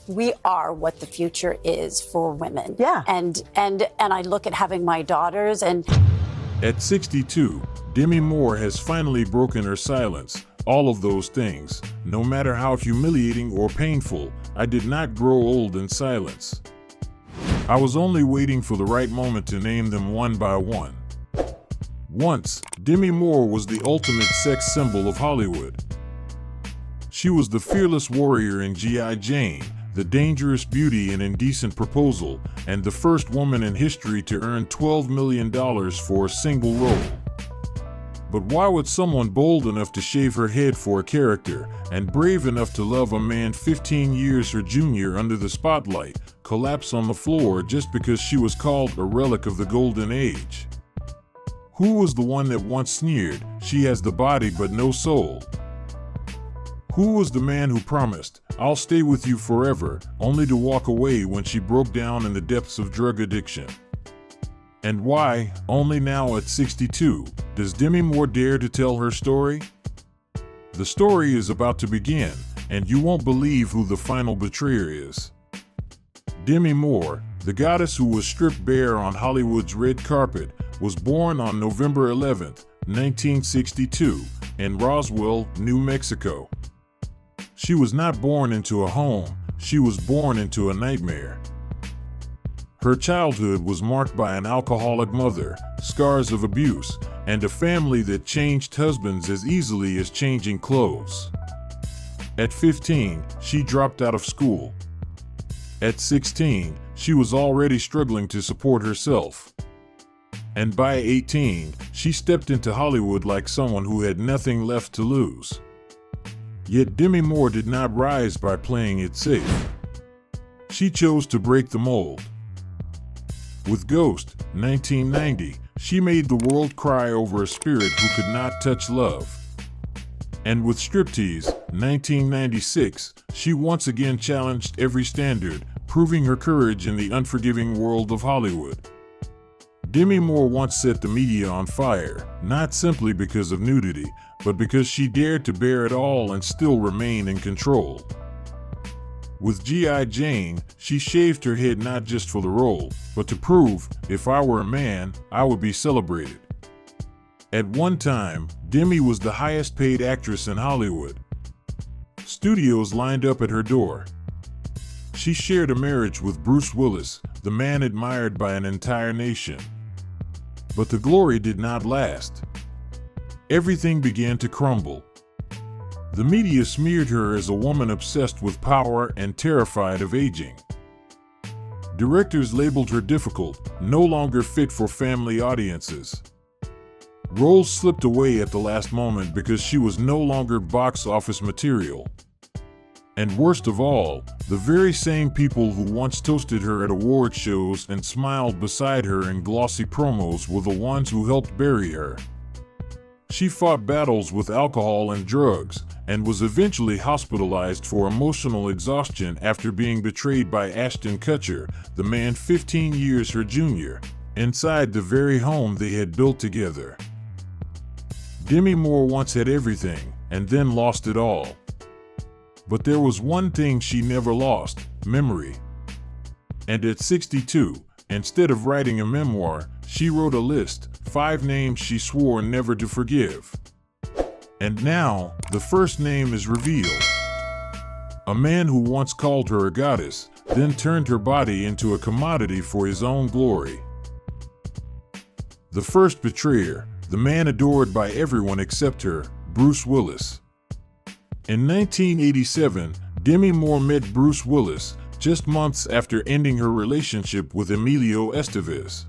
we are what the future is for women. Yeah. And I look at having my daughters and... At 62, Demi Moore has finally broken her silence. All of those things, no matter how humiliating or painful, I did not grow old in silence. I was only waiting for the right moment to name them one by one. Once, Demi Moore was the ultimate sex symbol of Hollywood. She was the fearless warrior in G.I. Jane, the dangerous beauty in Indecent Proposal, and the first woman in history to earn $12 million for a single role. But why would someone bold enough to shave her head for a character, and brave enough to love a man 15 years her junior under the spotlight, collapse on the floor just because she was called a relic of the golden age? Who was the one that once sneered, "She has the body but no soul"? Who was the man who promised, "I'll stay with you forever," only to walk away when she broke down in the depths of drug addiction? And why, only now at 62, does Demi Moore dare to tell her story? The story is about to begin, and you won't believe who the final betrayer is. Demi Moore, the goddess who was stripped bare on Hollywood's red carpet, was born on November 11, 1962, in Roswell, New Mexico. She was not born into a home, she was born into a nightmare. Her childhood was marked by an alcoholic mother, scars of abuse, and a family that changed husbands as easily as changing clothes. At 15, she dropped out of school. At 16, she was already struggling to support herself. And by 18, she stepped into Hollywood like someone who had nothing left to lose. Yet Demi Moore did not rise by playing it safe. She chose to break the mold. With Ghost, 1990, she made the world cry over a spirit who could not touch love. And with Striptease, 1996, she once again challenged every standard, proving her courage in the unforgiving world of Hollywood. Demi Moore once set the media on fire, not simply because of nudity, but because she dared to bear it all and still remain in control. With G.I. Jane, she shaved her head not just for the role, but to prove, if I were a man, I would be celebrated. At one time, Demi was the highest paid actress in Hollywood. Studios lined up at her door. She shared a marriage with Bruce Willis, the man admired by an entire nation. But the glory did not last. Everything began to crumble. The media smeared her as a woman obsessed with power and terrified of aging. Directors labeled her difficult, no longer fit for family audiences. Roles slipped away at the last moment because she was no longer box office material. And worst of all, the very same people who once toasted her at award shows and smiled beside her in glossy promos were the ones who helped bury her. She fought battles with alcohol and drugs, and was eventually hospitalized for emotional exhaustion after being betrayed by Ashton Kutcher, the man 15 years her junior, inside the very home they had built together. Demi Moore once had everything, and then lost it all. But there was one thing she never lost: memory. And at 62, instead of writing a memoir, she wrote a list, 5 names she swore never to forgive. And now, the first name is revealed. A man who once called her a goddess, then turned her body into a commodity for his own glory. The first betrayer, the man adored by everyone except her, Bruce Willis. In 1987, Demi Moore met Bruce Willis, just months after ending her relationship with Emilio Estevez.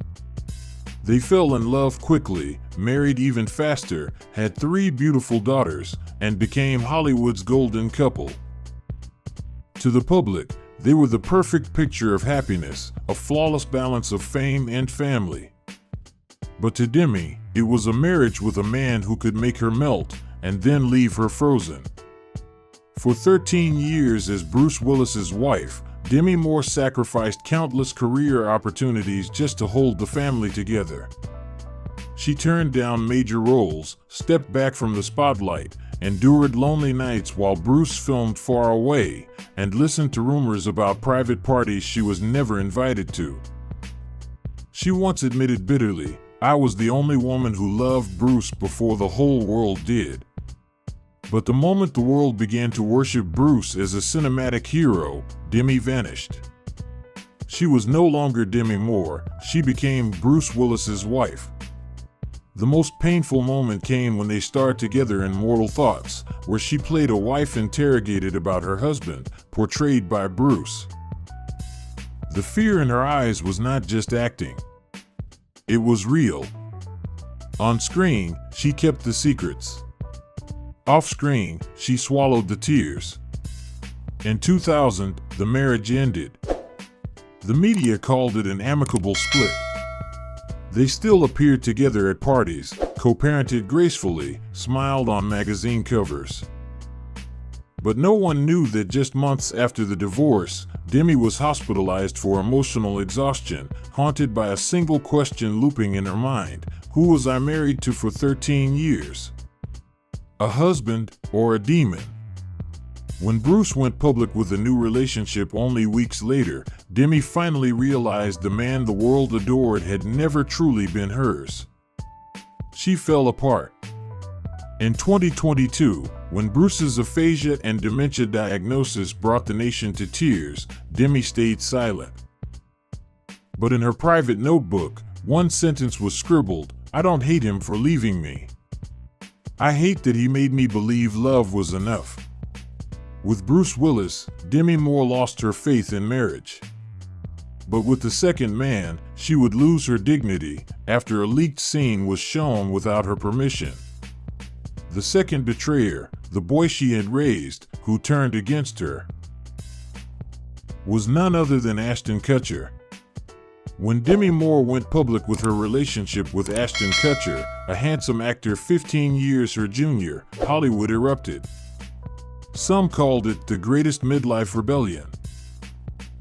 They fell in love quickly, married even faster, had 3 beautiful daughters, and became Hollywood's golden couple. To the public, they were the perfect picture of happiness, a flawless balance of fame and family. But to Demi, it was a marriage with a man who could make her melt and then leave her frozen. For 13 years as Bruce Willis's wife, Demi Moore sacrificed countless career opportunities just to hold the family together. She turned down major roles, stepped back from the spotlight, endured lonely nights while Bruce filmed far away, and listened to rumors about private parties she was never invited to. She once admitted bitterly, "I was the only woman who loved Bruce before the whole world did." But the moment the world began to worship Bruce as a cinematic hero, Demi vanished. She was no longer Demi Moore, she became Bruce Willis's wife. The most painful moment came when they starred together in Mortal Thoughts, where she played a wife interrogated about her husband, portrayed by Bruce. The fear in her eyes was not just acting. It was real. On screen, she kept the secrets. Off screen, she swallowed the tears. In 2000, the marriage ended. The media called it an amicable split. They still appeared together at parties, co-parented gracefully, smiled on magazine covers. But no one knew that just months after the divorce, Demi was hospitalized for emotional exhaustion, haunted by a single question looping in her mind: who was I married to for 13 years? A husband or a demon? When Bruce went public with a new relationship only weeks later, Demi finally realized the man the world adored had never truly been hers. She fell apart. In 2022, when Bruce's aphasia and dementia diagnosis brought the nation to tears, Demi stayed silent. But in her private notebook, one sentence was scribbled: "I don't hate him for leaving me. I hate that he made me believe love was enough." With Bruce Willis, Demi Moore lost her faith in marriage. But with the second man, she would lose her dignity after a leaked scene was shown without her permission. The second betrayer, the boy she had raised, who turned against her, was none other than Ashton Kutcher. When Demi Moore went public with her relationship with Ashton Kutcher, a handsome actor 15 years her junior, Hollywood erupted. Some called it the greatest midlife rebellion.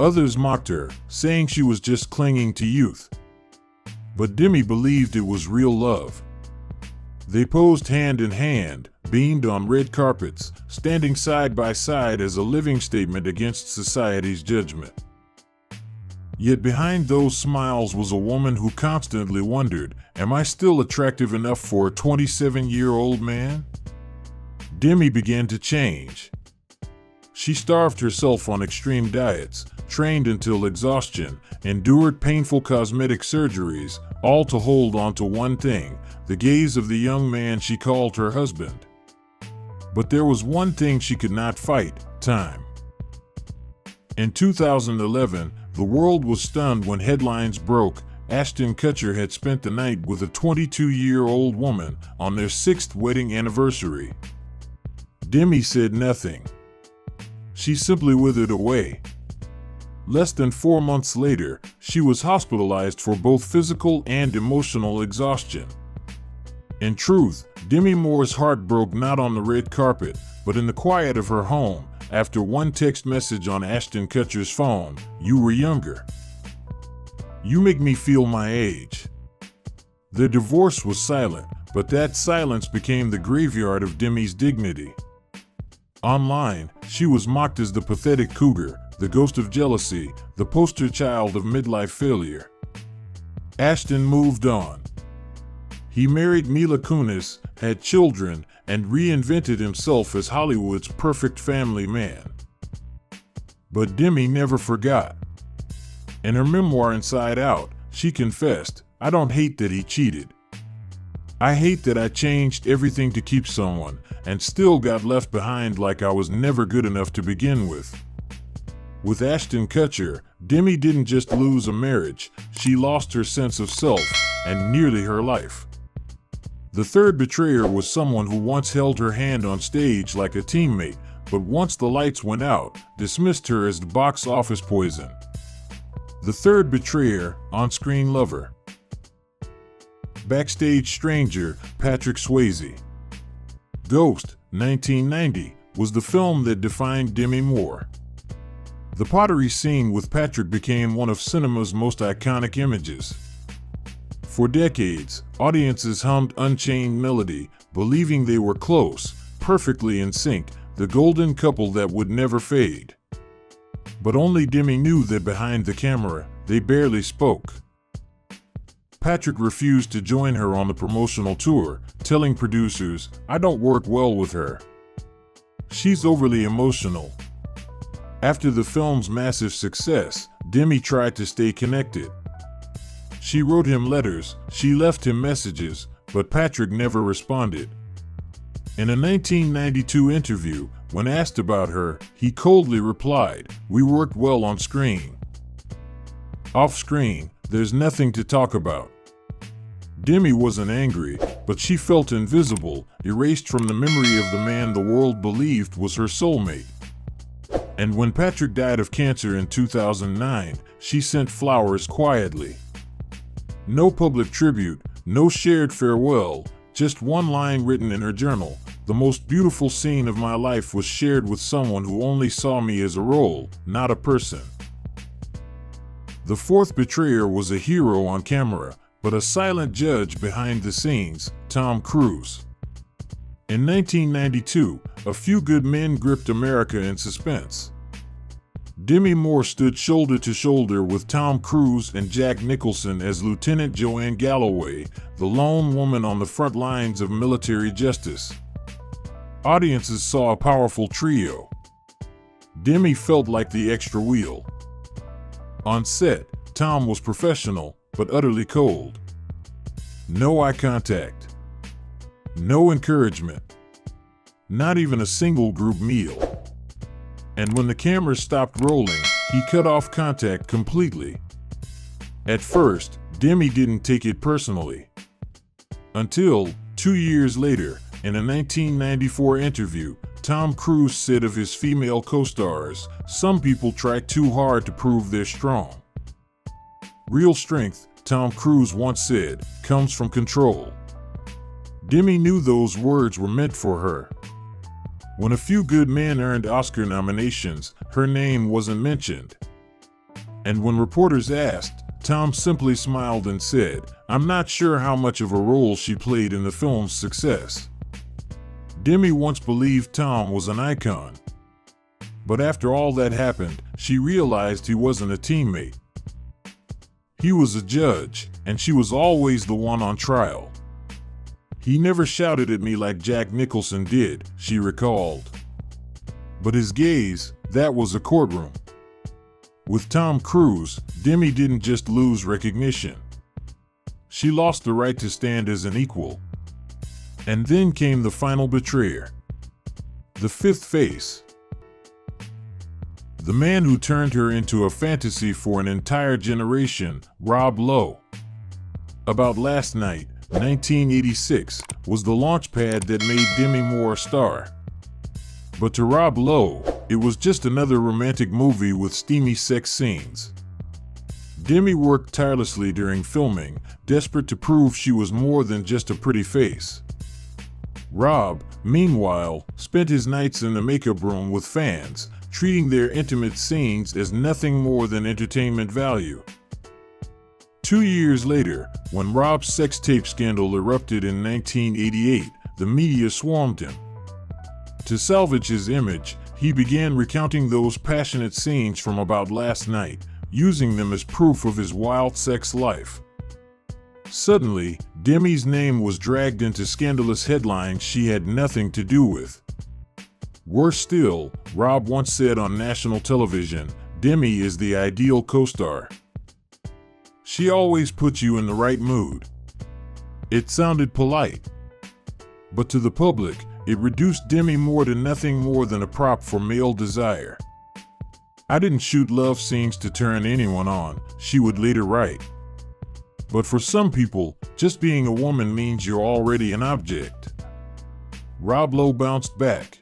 Others mocked her, saying she was just clinging to youth. But Demi believed it was real love. They posed hand in hand, beamed on red carpets, standing side by side as a living statement against society's judgment. Yet behind those smiles was a woman who constantly wondered, am I still attractive enough for a 27-year-old man? Demi began to change. She starved herself on extreme diets, trained until exhaustion, endured painful cosmetic surgeries, all to hold on to one thing: the gaze of the young man she called her husband. But there was one thing she could not fight: time. In 2011, the world was stunned when headlines broke Ashton Kutcher had spent the night with a 22-year-old woman on their 6th wedding anniversary. Demi said nothing. She simply withered away. Less than 4 months later, she was hospitalized for both physical and emotional exhaustion. In truth, Demi Moore's heart broke not on the red carpet, but in the quiet of her home, after one text message on Ashton Kutcher's phone: "You were younger. You make me feel my age." Their divorce was silent, but that silence became the graveyard of Demi's dignity. Online, she was mocked as the pathetic cougar, the ghost of jealousy, the poster child of midlife failure. Ashton moved on. He married Mila Kunis, had children, and reinvented himself as Hollywood's perfect family man. But Demi never forgot. In her memoir Inside Out, she confessed, "I don't hate that he cheated. I hate that I changed everything to keep someone, and still got left behind like I was never good enough to begin with." With Ashton Kutcher, Demi didn't just lose a marriage, she lost her sense of self, and nearly her life. The third betrayer was someone who once held her hand on stage like a teammate, but once the lights went out, dismissed her as the box office poison. The third betrayer, on-screen lover. Backstage stranger, Patrick Swayze. Ghost, 1990, was the film that defined Demi Moore. The pottery scene with Patrick became one of cinema's most iconic images. For decades, audiences hummed Unchained Melody, believing they were close, perfectly in sync, the golden couple that would never fade. But only Demi knew that behind the camera, they barely spoke. Patrick refused to join her on the promotional tour, telling producers, "I don't work well with her. She's overly emotional." After the film's massive success, Demi tried to stay connected. She wrote him letters, she left him messages, but Patrick never responded. In a 1992 interview, when asked about her, he coldly replied, "We worked well on screen. Off screen, there's nothing to talk about." Demi wasn't angry, but she felt invisible, erased from the memory of the man the world believed was her soulmate. And when Patrick died of cancer in 2009, she sent flowers quietly. No public tribute, no shared farewell, just one line written in her journal: "The most beautiful scene of my life was shared with someone who only saw me as a role, not a person." The fourth betrayer was a hero on camera, but a silent judge behind the scenes, Tom Cruise. In 1992, a few good men gripped America in suspense. Demi Moore stood shoulder to shoulder with Tom Cruise and Jack Nicholson as Lieutenant Joanne Galloway, the lone woman on the front lines of military justice. Audiences saw a powerful trio. Demi felt like the extra wheel. On set, Tom was professional, but utterly cold. No eye contact. No encouragement. Not even a single group meal. And when the camera stopped rolling, he cut off contact completely. At first, Demi didn't take it personally. Until, 2 years later, in a 1994 interview, Tom Cruise said of his female co-stars, "Some people try too hard to prove they're strong. Real strength," Tom Cruise once said, "comes from control." Demi knew those words were meant for her. When A Few Good Men earned Oscar nominations, her name wasn't mentioned. And when reporters asked, Tom simply smiled and said, "I'm not sure how much of a role she played in the film's success." Demi once believed Tom was an icon. But after all that happened, she realized he wasn't a teammate. He was a judge, and she was always the one on trial. "He never shouted at me like Jack Nicholson did," she recalled. But his gaze, that was a courtroom. With Tom Cruise, Demi didn't just lose recognition. She lost the right to stand as an equal. And then came the final betrayer. The fifth face. The man who turned her into a fantasy for an entire generation, Rob Lowe. About Last Night, 1986, was the launchpad that made Demi Moore a star. But to Rob Lowe, it was just another romantic movie with steamy sex scenes. Demi worked tirelessly during filming, desperate to prove she was more than just a pretty face. Rob, meanwhile, spent his nights in the makeup room with fans, treating their intimate scenes as nothing more than entertainment value. 2 years later, when Rob's sex tape scandal erupted in 1988, the media swarmed him. To salvage his image, he began recounting those passionate scenes from About Last Night, using them as proof of his wild sex life. Suddenly, Demi's name was dragged into scandalous headlines she had nothing to do with. Worse still, Rob once said on national television, "Demi is the ideal co-star. She always puts you in the right mood." It sounded polite. But to the public, it reduced Demi Moore to nothing more than a prop for male desire. "I didn't shoot love scenes to turn anyone on," she would later write. But for some people, just being a woman means you're already an object. Rob Lowe bounced back.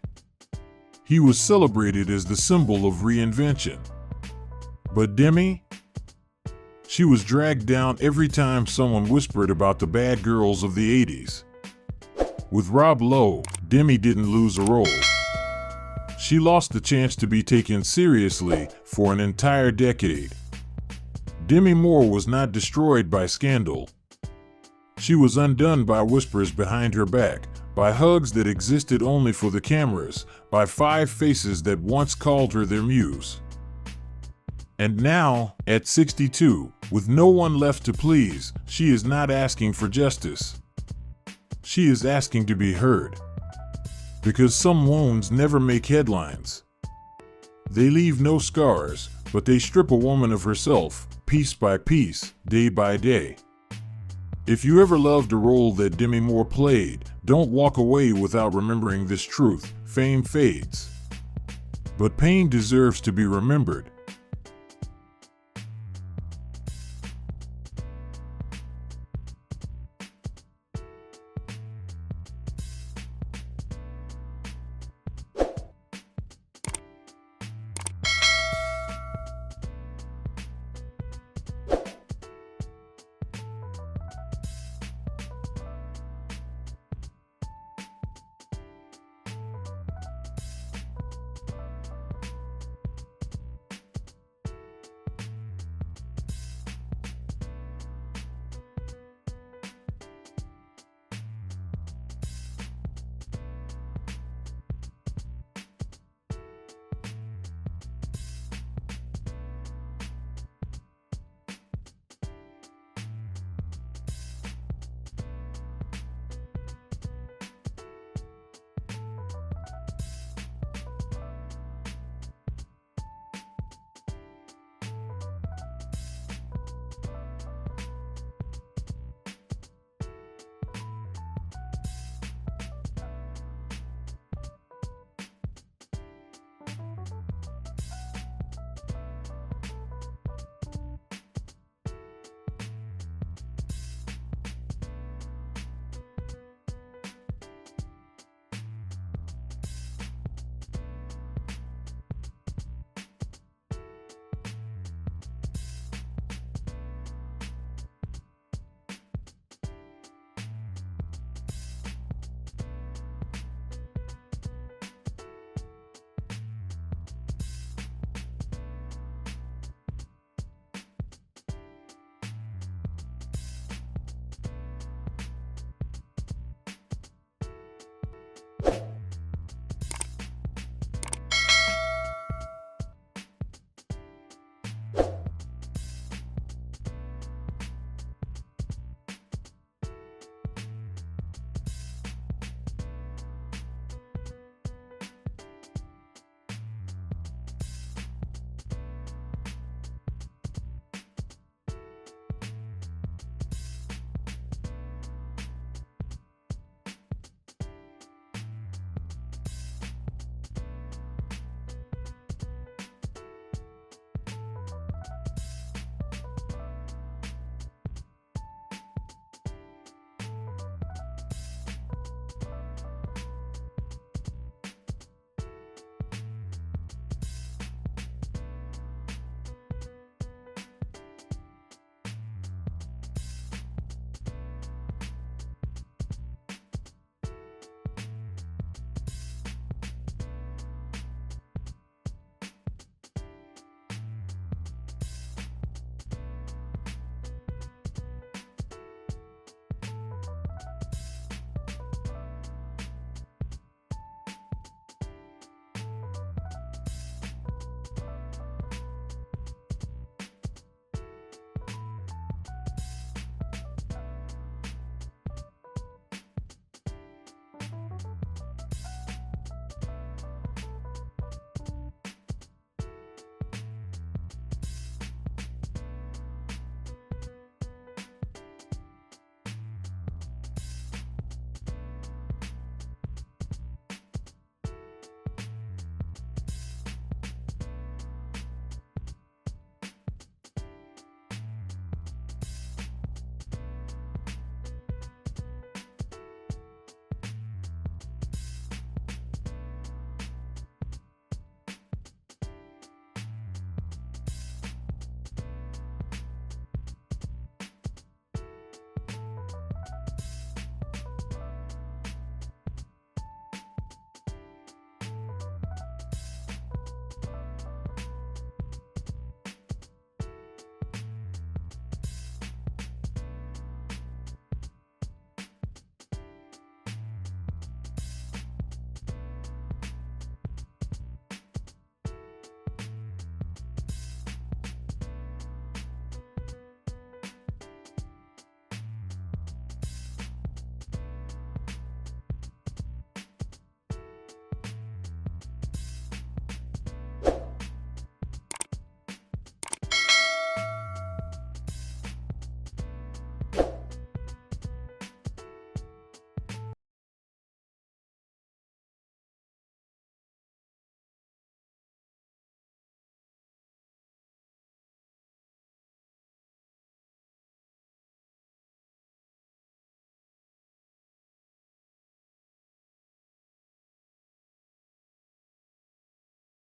He was celebrated as the symbol of reinvention. But Demi? She was dragged down every time someone whispered about the bad girls of the 80s. With Rob Lowe, Demi didn't lose a role. She lost the chance to be taken seriously for an entire decade. Demi Moore was not destroyed by scandal. She was undone by whispers behind her back, by hugs that existed only for the cameras, by 5 faces that once called her their muse. And now, at 62, with no one left to please, she is not asking for justice. She is asking to be heard. Because some wounds never make headlines. They leave no scars, but they strip a woman of herself, piece by piece, day by day. If you ever loved a role that Demi Moore played, don't walk away without remembering this truth: fame fades. But pain deserves to be remembered.